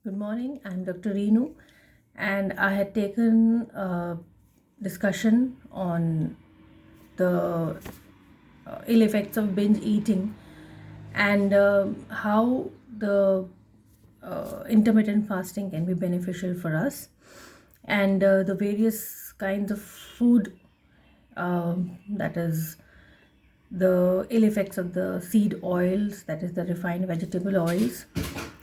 Good morning, I'm Dr. Reenu, and I had taken a discussion on the ill effects of binge eating and how the intermittent fasting can be beneficial for us, and the various kinds of food, that is the ill effects of the seed oils, that is the refined vegetable oils,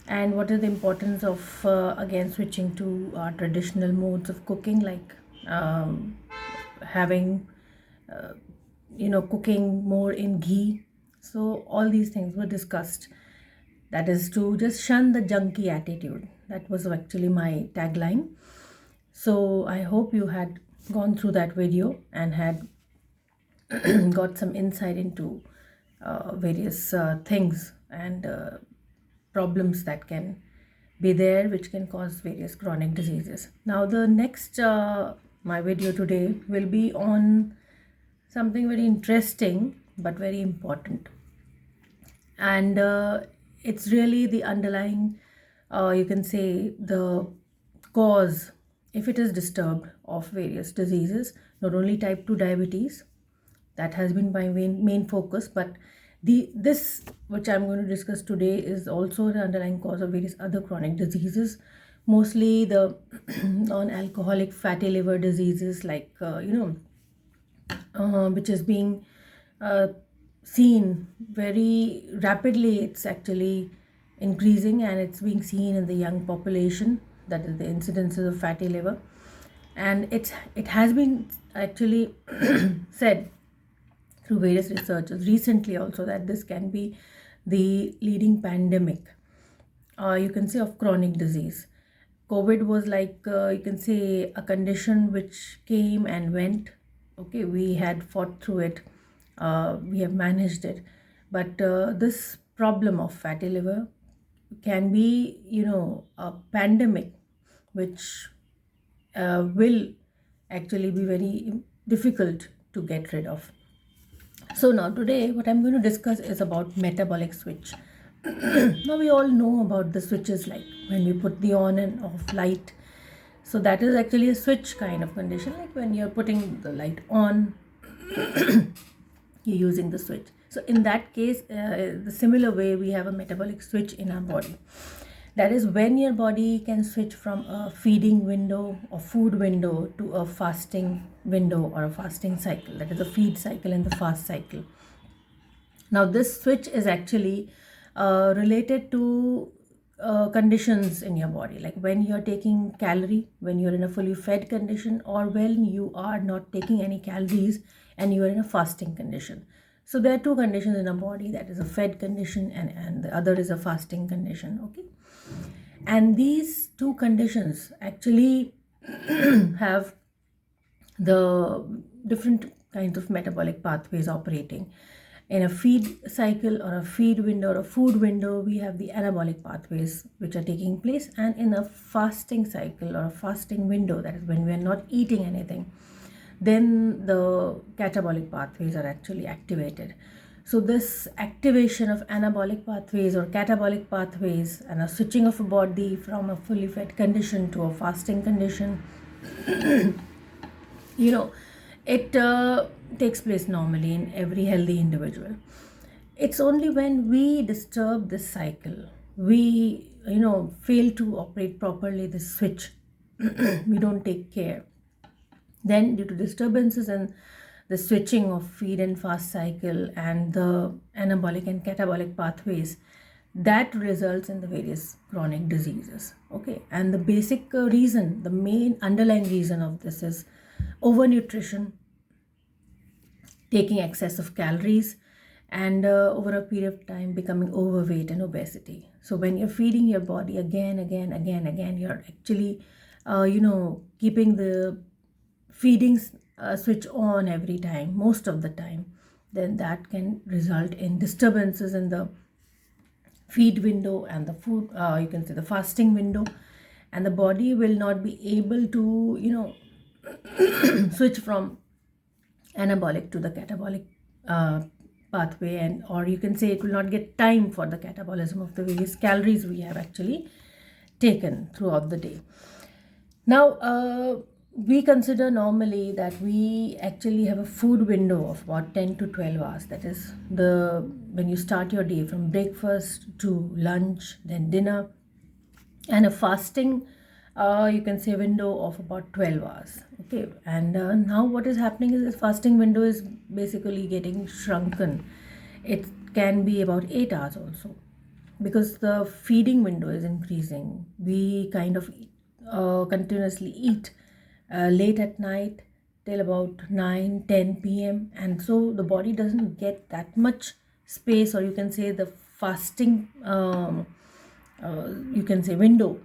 and what is the importance of again switching to traditional modes of cooking, like having cooking more in ghee. So all these things were discussed, that is to just shun the junky attitude. That was actually my tagline. So I hope you had gone through that video and had got some insight into various things and problems that can be there, which can cause various chronic diseases. Now the next my video today will be on something very interesting but very important, and it's really the underlying, you can say, the cause, if it is disturbed, of various diseases. Not only type 2 diabetes, that has been my main focus, but this which I'm going to discuss today is also the underlying cause of various other chronic diseases, mostly the non-alcoholic fatty liver diseases, like which is being uh, seen very rapidly. It's actually increasing, and it's being seen in the young population, that is the incidences of fatty liver. And it has been actually said through various researchers recently also that this can be the leading pandemic, you can say, of chronic disease. COVID was like, you can say, a condition which came and went. Okay, we had fought through it, we have managed it, but this problem of fatty liver can be, a pandemic, which will actually be very difficult to get rid of. So now today what I'm going to discuss is about metabolic switch. Now we all know about the switches, like when we put the on and off light. So that is actually a switch kind of condition, like when you're putting the light on, you're using the switch. So in that case, the similar way, we have a metabolic switch in our body. That is when your body can switch from a feeding window or food window to a fasting window or a fasting cycle. That is a feed cycle and the fast cycle. Now this switch is actually related to conditions in your body, like when you're taking calorie, when you're in a fully fed condition, or when you are not taking any calories and you are in a fasting condition. So there are two conditions in a body, that is a fed condition, and the other is a fasting condition. Okay, and these two conditions actually have the different kinds of metabolic pathways operating. In a feed cycle or a feed window or a food window, we have the anabolic pathways which are taking place, and in a fasting cycle or a fasting window, that is when we are not eating anything, then the catabolic pathways are actually activated. So this activation of anabolic pathways or catabolic pathways and a switching of a body from a fully fed condition to a fasting condition, it takes place normally in every healthy individual. It's only when we disturb this cycle, we fail to operate properly this switch, we don't take care, then due to disturbances in the switching of feed and fast cycle and the anabolic and catabolic pathways, that results in the various chronic diseases. Okay, and the basic reason, the main underlying reason of this is overnutrition, taking excess of calories, and over a period of time becoming overweight and obesity. So when you're feeding your body again, you're actually keeping the feedings switch on every time, most of the time, then that can result in disturbances in the feed window and the food, you can say, the fasting window, and the body will not be able to switch from anabolic to the catabolic pathway, or you can say it will not get time for the catabolism of the various calories we have actually taken throughout the day. Now, we consider normally that we actually have a food window of about 10 to 12 hours. That is when you start your day, from breakfast to lunch, then dinner, and a fasting, you can say, window of about 12 hours. Okay, and now what is happening is this fasting window is basically getting shrunken. It can be about 8 hours also, because the feeding window is increasing. We kind of continuously eat late at night till about 9-10 p.m., and so the body doesn't get that much space, or you can say the fasting you can say window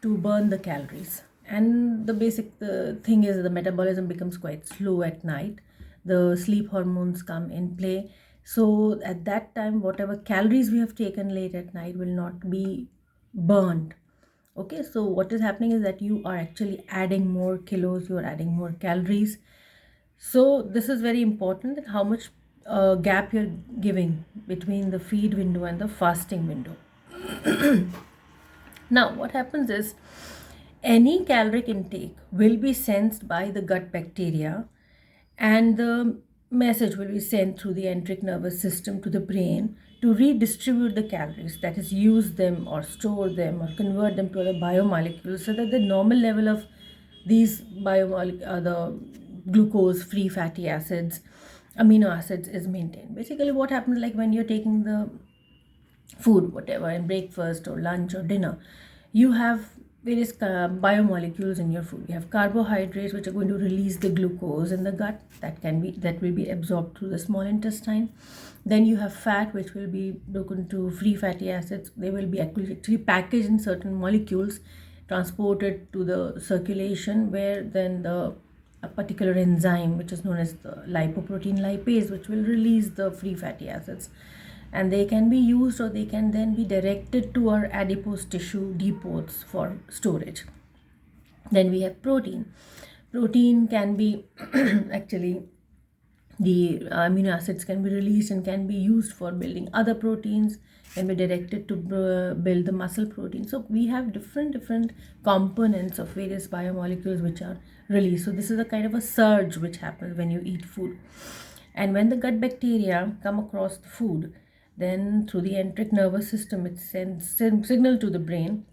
to burn the calories. And the basic thing is the metabolism becomes quite slow at night. The sleep hormones come in play, so at that time whatever calories we have taken late at night will not be burned. Okay, so what is happening is that you are actually adding more kilos, you are adding more calories. So this is very important, that how much gap you're giving between the feed window and the fasting window. Now, what happens is any caloric intake will be sensed by the gut bacteria, and the message will be sent through the enteric nervous system to the brain to redistribute the calories, that is, use them or store them or convert them to other biomolecules, so that the normal level of these the glucose free fatty acids, amino acids, is maintained. Basically what happens, like when you're taking the food, whatever, in breakfast or lunch or dinner, you have various biomolecules in your food. You have carbohydrates, which are going to release the glucose in the gut, that will be absorbed through the small intestine. Then you have fat, which will be broken to free fatty acids. They will be actually packaged in certain molecules, transported to the circulation, where then a particular enzyme, which is known as the lipoprotein lipase, which will release the free fatty acids, and they can be used, or they can then be directed to our adipose tissue depots for storage. Then we have protein can be actually, the amino acids can be released and can be used for building other proteins, can be directed to build the muscle protein. So we have different components of various biomolecules which are released. So this is a kind of a surge which happens when you eat food. And when the gut bacteria come across the food, then through the enteric nervous system it sends signal to the brain.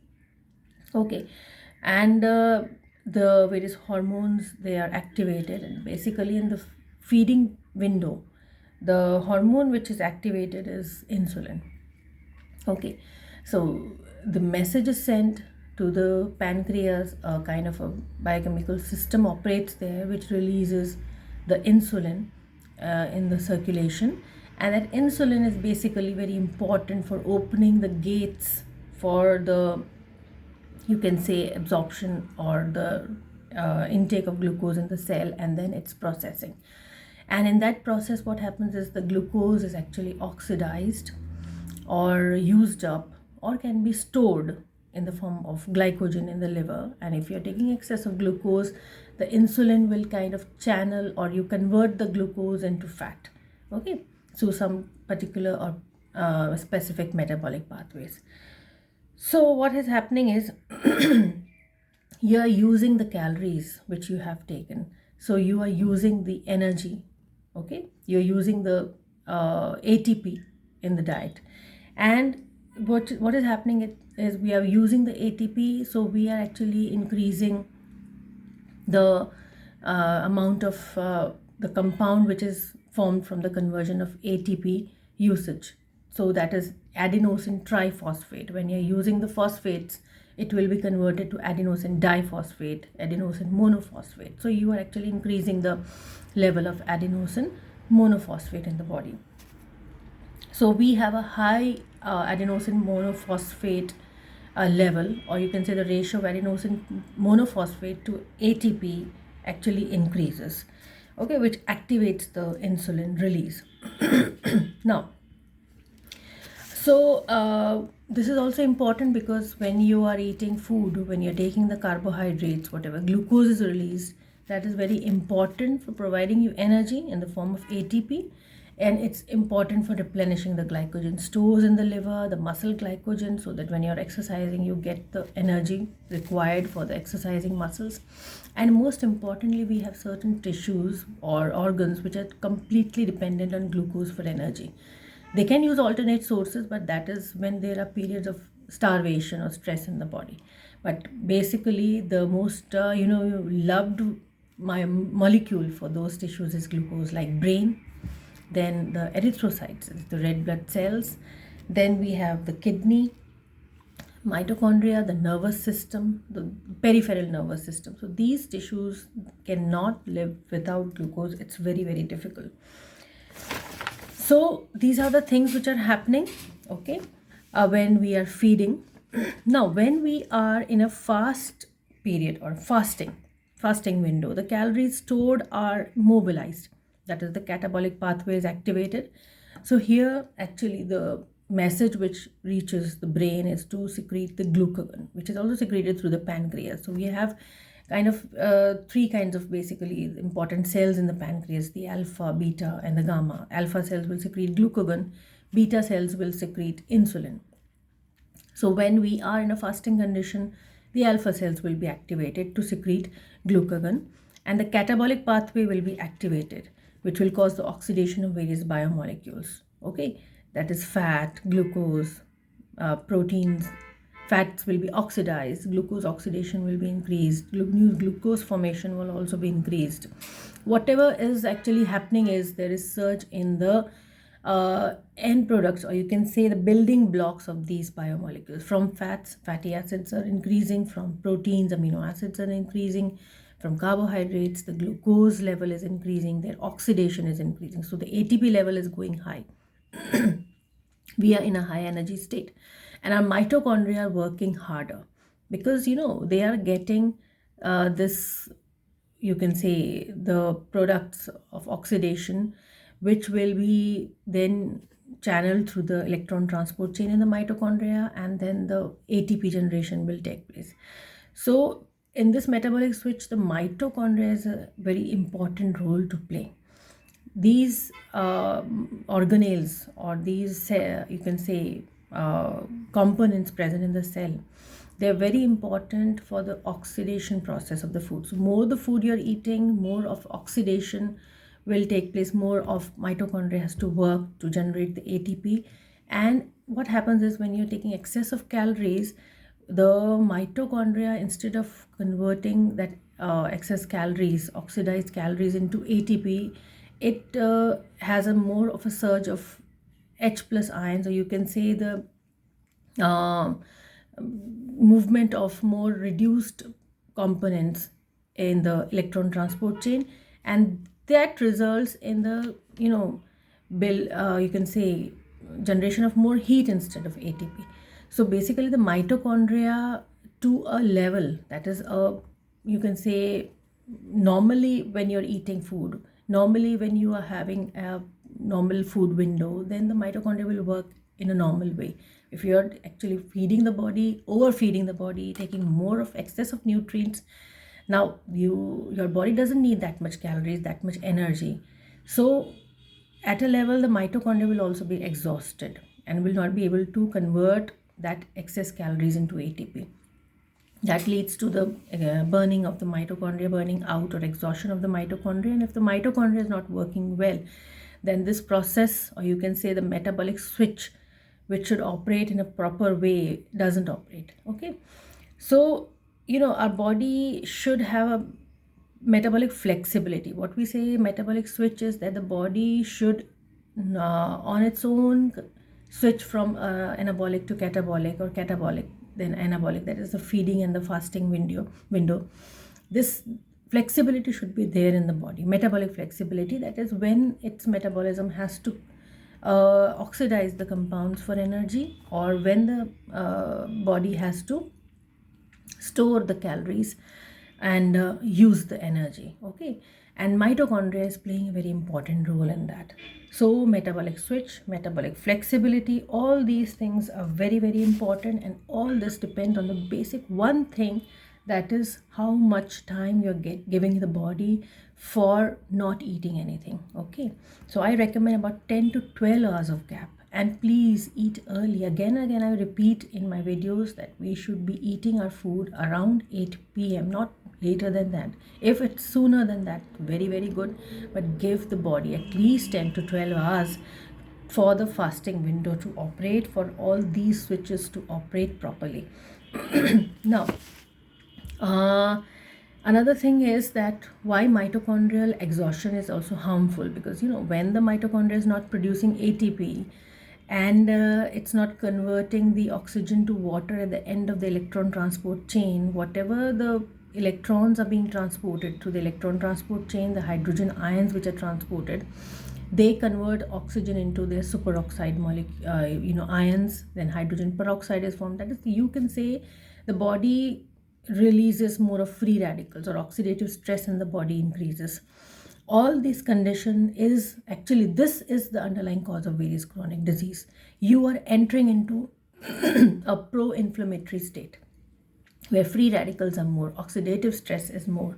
Okay, and the various hormones, they are activated, and basically in the feeding window, the hormone which is activated is insulin. Okay, so the message is sent to the pancreas. A kind of a biochemical system operates there, which releases the insulin in the circulation, and that insulin is basically very important for opening the gates for the, you can say, absorption or the intake of glucose in the cell, and then its processing. And in that process, what happens is the glucose is actually oxidized or used up, or can be stored in the form of glycogen in the liver. And if you're taking excess of glucose, the insulin will kind of channel, or you convert the glucose into fat, okay, through some particular or specific metabolic pathways. So what is happening is you are using the calories which you have taken, so you are using the energy. Okay, you're using the ATP in the diet, and what is happening is we are using the ATP, so we are actually increasing the amount of the compound which is formed from the conversion of ATP usage. So that is adenosine triphosphate. When you're using the phosphates, it will be converted to adenosine diphosphate, adenosine monophosphate. So you are actually increasing the level of adenosine monophosphate in the body. So we have a high adenosine monophosphate level, or you can say the ratio of adenosine monophosphate to ATP actually increases, okay, which activates the insulin release. Now, so this is also important, because when you are eating food, when you're taking the carbohydrates, whatever glucose is released, that is very important for providing you energy in the form of ATP, and it's important for replenishing the glycogen stores in the liver, the muscle glycogen, so that when you're exercising you get the energy required for the exercising muscles. And most importantly, we have certain tissues or organs which are completely dependent on glucose for energy. They can use alternate sources, but that is when there are periods of starvation or stress in the body. But basically the most loved my molecule for those tissues is glucose, like brain, then the erythrocytes, the red blood cells, then we have the kidney, mitochondria, the nervous system, the peripheral nervous system. So these tissues cannot live without glucose. It's very, very difficult. So these are the things which are happening, okay, when we are feeding. Now, when we are in a fast period or fasting window, the calories stored are mobilized. That is, the catabolic pathway is activated. So here, actually, the message which reaches the brain is to secrete the glucagon, which is also secreted through the pancreas. So we have kind of three kinds of basically important cells in the pancreas: the alpha, beta, and the gamma. Alpha cells will secrete glucagon, beta cells will secrete insulin. So when we are in a fasting condition, the alpha cells will be activated to secrete glucagon, and the catabolic pathway will be activated, which will cause the oxidation of various biomolecules. Okay, that is fat, glucose, proteins. Fats will be oxidized, glucose oxidation will be increased, new glucose formation will also be increased. Whatever is actually happening is there is surge in the end products, or you can say the building blocks of these biomolecules. From fats, fatty acids are increasing; from proteins, amino acids are increasing; from carbohydrates, the glucose level is increasing, their oxidation is increasing. So the ATP level is going high. We are in a high energy state, and our mitochondria are working harder because they are getting this, you can say, the products of oxidation, which will be then channeled through the electron transport chain in the mitochondria, and then the ATP generation will take place. So in this metabolic switch, the mitochondria has a very important role to play. These organelles, or these you can say components present in the cell, they're very important for the oxidation process of the food. So more the food you're eating, more of oxidation will take place, more of mitochondria has to work to generate the ATP. And what happens is, when you're taking excess of calories, the mitochondria, instead of converting that excess calories, oxidized calories, into ATP, it has a more of a surge of H plus ions, or you can say the uh, movement of more reduced components in the electron transport chain, and that results in the you can say generation of more heat instead of ATP. So basically the mitochondria, to a level that is you can say, normally when you're eating food, normally when you are having a normal food window, then the mitochondria will work in a normal way. If you're actually feeding the body, overfeeding the body, taking more of excess of nutrients, now your body doesn't need that much calories, that much energy. So at a level, the mitochondria will also be exhausted and will not be able to convert that excess calories into ATP. That leads to the burning of the mitochondria, burning out or exhaustion of the mitochondria. And if the mitochondria is not working well, then this process, or you can say the metabolic switch, which should operate in a proper way, doesn't operate. Okay, so our body should have a metabolic flexibility. What we say metabolic switch is that the body should on its own switch from anabolic to catabolic, or catabolic then anabolic. That is the feeding and the fasting window. This flexibility should be there in the body. Metabolic flexibility, that is when its metabolism has to oxidize the compounds for energy, or when the body has to store the calories and use the energy. Okay, and mitochondria is playing a very important role in that. So metabolic switch, metabolic flexibility, all these things are very, very important, and all this depend on the basic one thing, that is how much time you're giving the body for not eating anything. Okay, so I recommend about 10 to 12 hours of gap, and please eat early. Again and again I repeat in my videos that we should be eating our food around 8 p.m, not later than that. If it's sooner than that, very very good, but give the body at least 10 to 12 hours for the fasting window to operate, for all these switches to operate properly. Now, another thing is that why mitochondrial exhaustion is also harmful, because when the mitochondria is not producing ATP, and it's not converting the oxygen to water at the end of the electron transport chain, whatever the electrons are being transported through the electron transport chain, the hydrogen ions which are transported, they convert oxygen into their superoxide ions. Then hydrogen peroxide is formed. That is, you can say, the body releases more of free radicals, or oxidative stress in the body increases. All this condition is actually, this is the underlying cause of various chronic disease. You are entering into a pro-inflammatory state where free radicals are more, oxidative stress is more,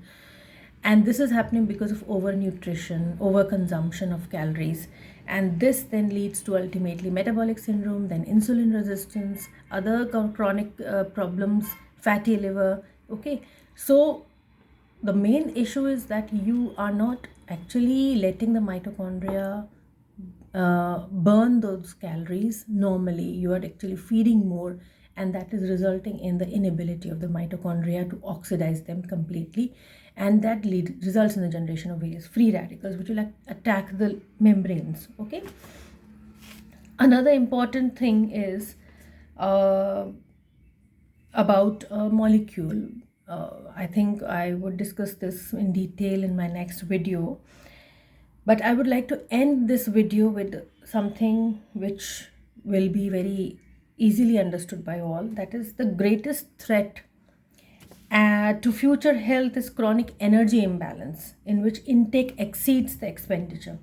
and this is happening because of overnutrition, overconsumption of calories, and this then leads to ultimately metabolic syndrome, then insulin resistance, other chronic problems, fatty liver. Okay, so the main issue is that you are not actually letting the mitochondria burn those calories normally. You are actually feeding more, and that is resulting in the inability of the mitochondria to oxidize them completely, and that results in the generation of various free radicals which will attack the membranes. Okay, another important thing is about a molecule. I think I would discuss this in detail in my next video, but I would like to end this video with something which will be very easily understood by all. That is, the greatest threat to future health is chronic energy imbalance, in which intake exceeds the expenditure.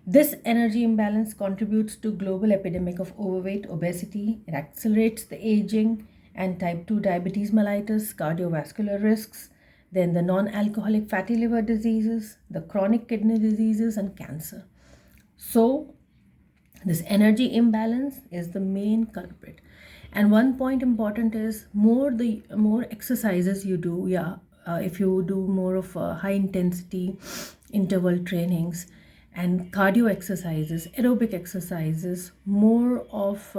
This energy imbalance contributes to global epidemic of overweight, obesity. It accelerates the aging and type 2 diabetes mellitus, cardiovascular risks, then the non-alcoholic fatty liver diseases, the chronic kidney diseases, and cancer. So this energy imbalance is the main culprit. And one point important is, more exercises you do, if you do more of high intensity interval trainings and cardio exercises, aerobic exercises, more of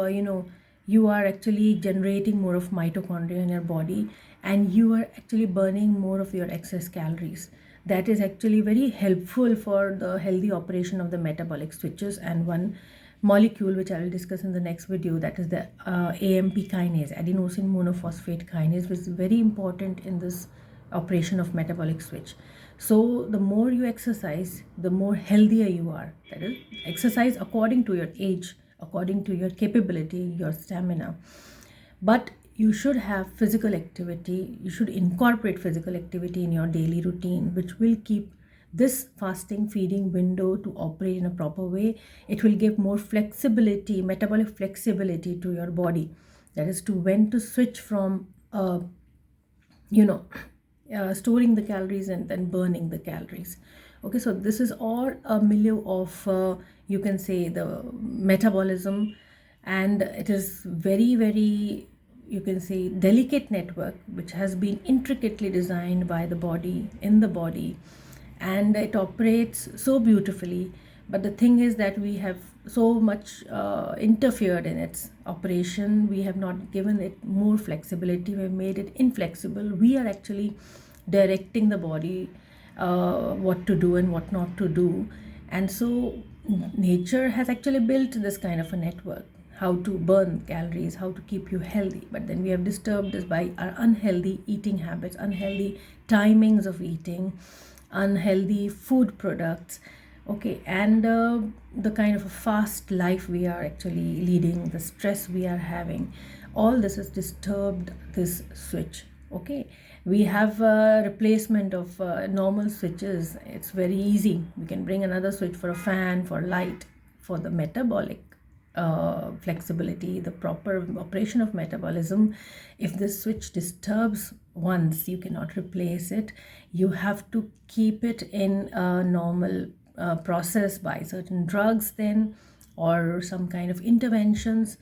you are actually generating more of mitochondria in your body, and you are actually burning more of your excess calories. That is actually very helpful for the healthy operation of the metabolic switches. And one molecule which I will discuss in the next video, that is the AMP kinase, adenosine monophosphate kinase, which is very important in this operation of metabolic switch. So the more you exercise, the more healthier you are. That is, exercise according to your age, according to your capability, your stamina, but you should have physical activity. You should incorporate physical activity in your daily routine, which will keep this fasting feeding window to operate in a proper way. It will give more flexibility, metabolic flexibility to your body. That is, to when to switch from storing the calories and then burning the calories. Okay, so this is all a milieu of you can say the metabolism, and it is very very, you can say, delicate network which has been intricately designed by the body, in the body, and it operates so beautifully. But the thing is that we have so much interfered in its operation. We have not given it more flexibility. We have made it inflexible. We are actually directing the body what to do and what not to do. And so nature has actually built this kind of a network, how to burn calories, how to keep you healthy. But then we have disturbed this by our unhealthy eating habits, unhealthy timings of eating, unhealthy food products. Okay, and the kind of a fast life we are actually leading, the stress we are having, all this has disturbed this switch. Okay, we have a replacement of normal switches. It's very easy. We can bring another switch for a fan, for light, for the metabolic flexibility, the proper operation of metabolism. If the switch disturbs once, you cannot replace it. You have to keep it in a normal process by certain drugs then, or some kind of interventions.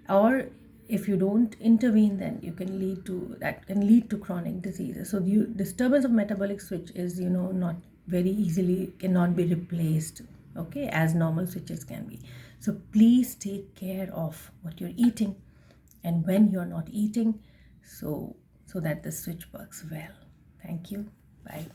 Or if you don't intervene, then you can lead to that can lead to chronic diseases. So the disturbance of metabolic switch is, not very easily, cannot be replaced, okay, as normal switches can be. So please take care of what you're eating and when you're not eating, so that the switch works well. Thank you. Bye.